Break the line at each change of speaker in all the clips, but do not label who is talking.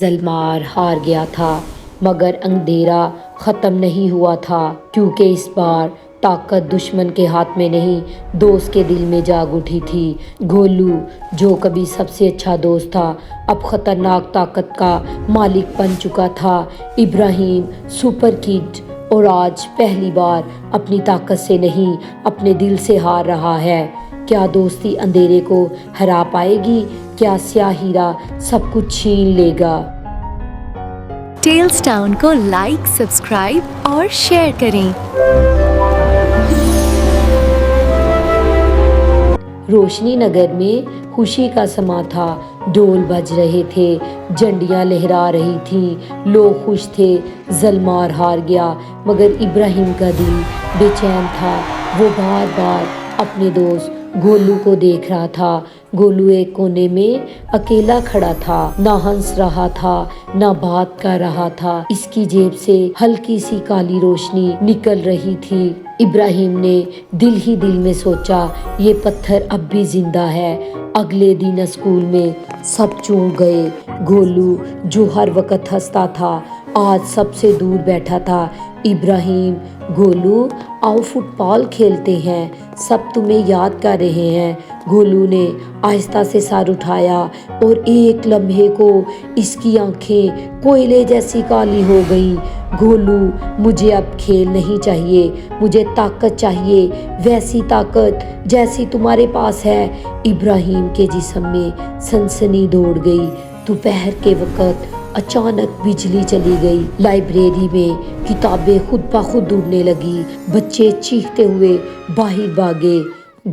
زلمار ہار گیا تھا مگر اندھیرا ختم نہیں ہوا تھا، کیونکہ اس بار طاقت دشمن کے ہاتھ میں نہیں دوست کے دل میں جاگ اٹھی تھی۔ گولو جو کبھی سب سے اچھا دوست تھا اب خطرناک طاقت کا مالک بن چکا تھا۔ ابراہیم سپر کڈ اور آج پہلی بار اپنی طاقت سے نہیں اپنے دل سے ہار رہا ہے۔ کیا دوستی اندھیرے کو ہرا پائے گی؟ کیا سیاہ ہیرا سب کچھ چھین لے گا؟
ٹیلز ٹاؤن کو لائک، سبسکرائب اور شیئر کریں۔
روشنی نگر میں خوشی کا سما تھا، ڈھول بج رہے تھے، جھنڈیاں لہرا رہی تھیں، لوگ خوش تھے۔ زلمار ہار گیا مگر ابراہیم کا دل بے چین تھا، وہ بار بار اپنے دوست گولو کو دیکھ رہا تھا۔ گولو ایک کونے میں اکیلا کھڑا تھا، نہ ہنس رہا تھا نہ بات کر رہا تھا، اس کی جیب سے ہلکی سی کالی روشنی نکل رہی تھی۔ ابراہیم نے دل ہی دل میں سوچا، یہ پتھر اب بھی زندہ ہے۔ اگلے دن اسکول میں سب چونک گئے۔ گولو جو ہر وقت ہنستا تھا آج سب سے دور بیٹھا تھا۔ ابراہیم، گولو آؤ فٹ بال کھیلتے ہیں، سب تمہیں یاد کر رہے ہیں۔ گولو نے آہستہ سے سر اٹھایا اور ایک لمحے کو اس کی آنکھیں کوئلے جیسی کالی ہو گئیں۔ گولو، مجھے اب کھیل نہیں چاہیے، مجھے طاقت چاہیے، ویسی طاقت جیسی تمہارے پاس ہے۔ ابراہیم کے جسم میں سنسنی دوڑ گئی۔ دوپہر کے وقت اچانک بجلی چلی گئی، لائبریری میں کتابیں خود بخود اڑنے لگی، بچے چیختے ہوئے باہر بھاگے۔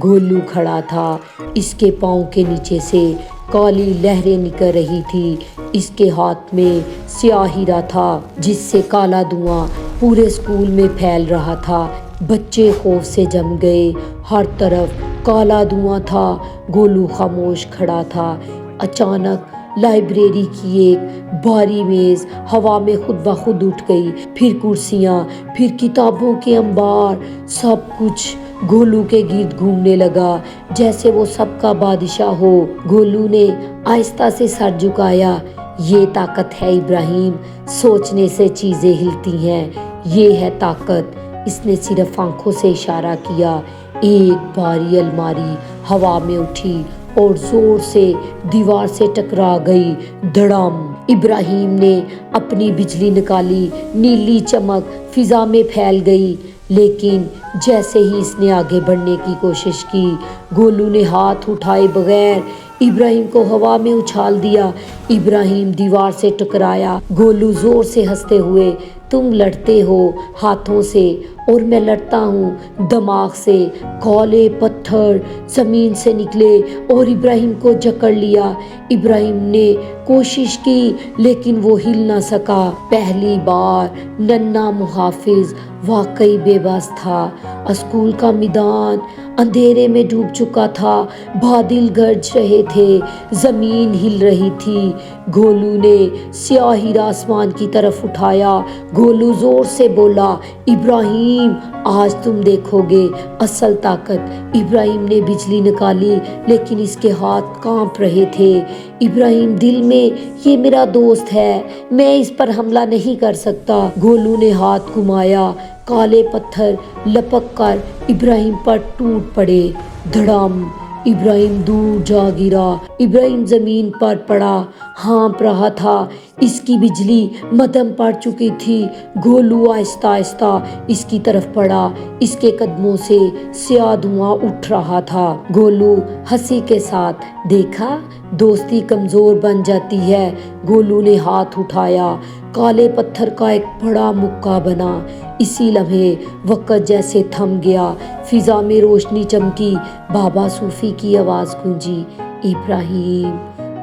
گولو کھڑا تھا، اس کے پاؤں کے نیچے سے کالی لہریں نکل رہی تھی، اس کے ہاتھ میں سیاہ ہیرا تھا جس سے کالا دھواں پورے اسکول میں پھیل رہا تھا۔ بچے خوف سے جم گئے، ہر طرف کالا دھواں تھا۔ گولو خاموش کھڑا تھا۔ اچانک لائبریری کی ایک بھاری میز ہوا میں خود بخود اٹھ گئی، پھر کرسیاں، پھر کتابوں کے انبار، سب کچھ گولو کے گرد گھومنے لگا جیسے وہ سب کا بادشاہ ہو۔ گولو نے آہستہ سے سر جھکایا۔ یہ طاقت ہے ابراہیم، سوچنے سے چیزیں ہلتی ہیں، یہ ہے طاقت۔ اس نے صرف آنکھوں سے اشارہ کیا۔ ایک بھاری الماری ہوا میں اٹھی اور زور سے دیوار سے ٹکرا گئی۔ دھڑام! ابراہیم نے اپنی بجلی نکالی، نیلی چمک فضا میں پھیل گئی، لیکن جیسے ہی اس نے آگے بڑھنے کی کوشش کی، گولو نے ہاتھ اٹھائے بغیر ابراہیم کو ہوا میں اچھال دیا۔ ابراہیم دیوار سے ٹکرایا۔ گولو زور سے ہنستے ہوئے، تم لڑتے ہو ہاتھوں سے اور میں لڑتا ہوں دماغ سے۔ کالے پتھر زمین سے نکلے اور ابراہیم کو جکڑ لیا۔ ابراہیم نے کوشش کی لیکن وہ ہل نہ سکا۔ پہلی بار ننھا محافظ واقعی بے بس تھا۔ اسکول کا میدان اندھیرے میں ڈوب چکا تھا، بادل گرج رہے تھے، زمین ہل رہی تھی۔ گولو نے سیاہ ہیرا آسمان کی طرف اٹھایا۔ گولو زور سے بولا، ابراہیم آج تم دیکھو گے اصل طاقت۔ ابراہیم نے بجلی نکالی لیکن اس کے ہاتھ کانپ رہے تھے۔ ابراہیم دل میں، یہ میرا دوست ہے، میں اس پر حملہ نہیں کر سکتا۔ گولو نے ہاتھ گھمایا، کالے پتھر لپک کر ابراہیم پر ٹوٹ پڑے۔ دھڑام! ابراہیم دور جا گرا۔ ابراہیم زمین پر پڑا، ہانپ رہا تھا، اس کی بجلی مدھم پڑ چکی تھی۔ گولو آہستہ آہستہ اس کی طرف بڑھا، اس کے قدموں سے سیاہ دھواں اٹھ رہا تھا۔ گولو ہنسی کے ساتھ، دیکھا دوستی کمزور بن جاتی ہے۔ گولو نے ہاتھ اٹھایا، کالے پتھر کا ایک بڑا مکہ بنا۔ اسی لمحے وقت جیسے تھم گیا، فضا میں روشنی چمکی، بابا صوفی کی آواز گونجی، ابراہیم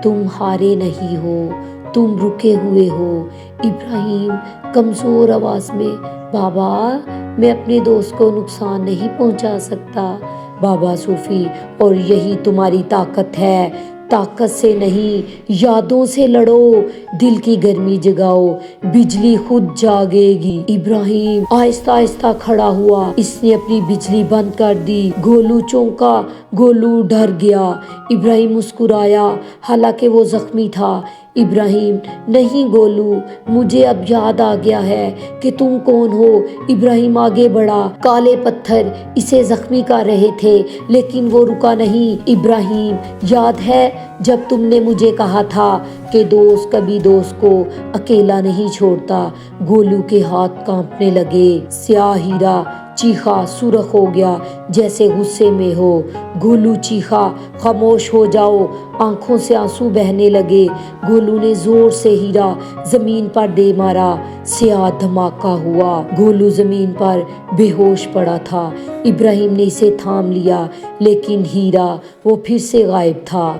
تم ہارے نہیں ہو، تم رکے ہوئے ہو۔ ابراہیم کمزور آواز میں، بابا میں اپنے دوست کو نقصان نہیں پہنچا سکتا۔ بابا صوفی، اور یہی تمہاری طاقت ہے، طاقت سے نہیں یادوں سے لڑو، دل کی گرمی جگاؤ، بجلی خود جاگے گی۔ ابراہیم آہستہ آہستہ کھڑا ہوا، اس نے اپنی بجلی بند کر دی۔ گولو چونکا، گولو ڈر گیا۔ ابراہیم مسکرایا، حالانکہ وہ زخمی تھا۔ ابراہیم: نہیں گولو، مجھے اب یاد آ گیا ہے کہ تم کون ہو۔ ابراہیم آگے بڑھا، کالے پتھر اسے زخمی کر رہے تھے لیکن وہ رکا نہیں۔ ابراہیم: یاد ہے جب تم نے مجھے کہا تھا کہ دوست کبھی دوست کو اکیلا نہیں چھوڑتا؟ گولو کے ہاتھ کانپنے لگے۔ سیاہ ہیرا چیخا، سرخ ہو گیا جیسے غصے میں ہو۔ گولو چیخا: خاموش ہو جاؤ۔ آنکھوں سے آنسو بہنے لگے۔ گولو نے زور سے ہیرا زمین پر دے مارا۔ سیاہ دھماکہ ہوا۔ گولو زمین پر بے ہوش پڑا تھا۔ ابراہیم نے اسے تھام لیا لیکن ہیرا وہ پھر سے غائب تھا۔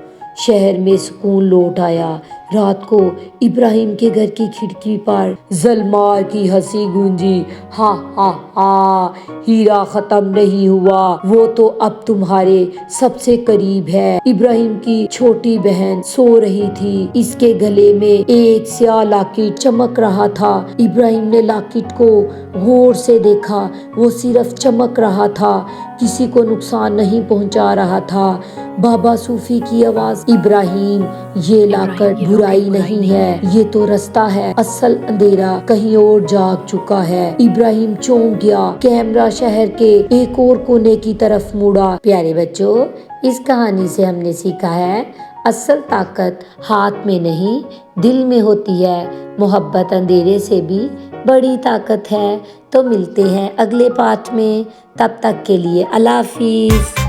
شہر میں سکون لوٹ آیا۔ رات کو ابراہیم کے گھر کی کھڑکی پر زلمار کی ہنسی گونجی۔ ہا ہا ہا، ہیرا ختم نہیں ہوا، وہ تو اب تمہارے سب سے قریب ہے۔ ابراہیم کی چھوٹی بہن سو رہی تھی۔ اس کے گلے میں ایک سیاہ لاکٹ چمک رہا تھا۔ ابراہیم نے لاکٹ کو غور سے دیکھا۔ وہ صرف چمک رہا تھا، کسی کو نقصان نہیں پہنچا رہا تھا۔ بابا صوفی کی آواز: ابراہیم، یہ لاکٹ برائی نہیں ہے، یہ تو رستہ ہے۔ اصل اندھیرا کہیں اور جاگ چکا ہے۔ ابراہیم چونک گیا۔ کیمرہ شہر کے ایک اور کونے کی طرف مڑا۔ پیارے بچوں، اس کہانی سے ہم نے سیکھا ہے اصل طاقت ہاتھ میں نہیں دل میں ہوتی ہے۔ محبت اندھیرے سے بھی بڑی طاقت ہے۔ تو ملتے ہیں اگلے پارٹ میں، تب تک کے لیے اللہ حافظ۔